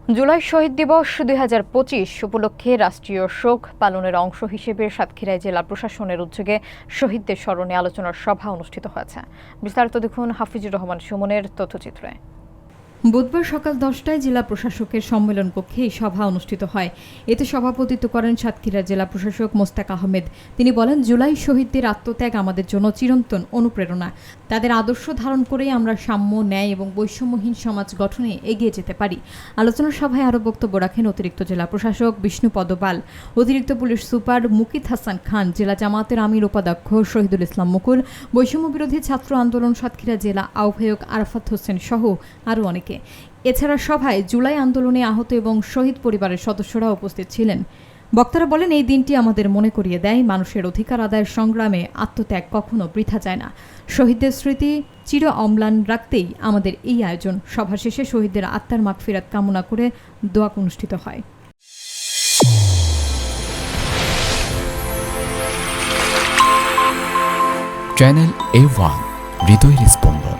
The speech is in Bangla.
জুলাই শহীদ দিবস ২০২৫ উপলক্ষে রাষ্ট্রীয় শোক পালনের অংশ হিসেবে সাতক্ষীরা জেলা প্রশাসনের উদ্যোগে শহীদদের স্মরণে আলোচনার সভা অনুষ্ঠিত হয়েছে। বিস্তারিত দেখুন হাফিজুর রহমান সুমনের তথ্যচিত্রে। বুধবার সকাল 10টায় জেলা প্রশাসকের সম্মেলন কক্ষে এই সভা অনুষ্ঠিত হয়। এতে সভাপতিত্ব করেন সাতক্ষীরা জেলা প্রশাসক মোস্তাক আহমেদ। তিনি বলেন, জুলাই শহীদদের আত্মত্যাগ আমাদের জন্য চিরন্তন অনুপ্রেরণা। তাদের আদর্শ ধারণ করেই আমরা সাম্য, ন্যায় এবং বৈষম্যহীন সমাজ গঠনে এগিয়ে যেতে পারি। আলোচনা সভায় আরও বক্তব্য রাখেন অতিরিক্ত জেলা প্রশাসক বিষ্ণুপদ পাল, অতিরিক্ত পুলিশ সুপার মুকিত হাসান খান, জেলা জামায়াতের আমির উপাধ্যক্ষ শহীদুল ইসলাম মুকুল, বৈষম্য বিরোধী ছাত্র আন্দোলন সাতক্ষীরা জেলা আহ্বায়ক আরাফাত হোসেন সহ আরও অনেকে। এছাড়া সভায় জুলাই আন্দোলনে আহত এবং শহীদ পরিবারের সদস্যরা উপস্থিত ছিলেন। বক্তারা বলেন, এই দিনটি আমাদের মনে করিয়ে দেয়, মানুষের অধিকার আদায়ের সংগ্রামে আত্মত্যাগ কখনো বৃথা যায় না। শহীদদের স্মৃতি চির অম্লান রাখতেই আমাদের এই আয়োজন। সভা শেষে শহীদদের আত্মার মাগফিরাত কামনা করে দোয়া অনুষ্ঠিত হয়। চ্যানেল A1 হৃদয়ের স্পন্দন।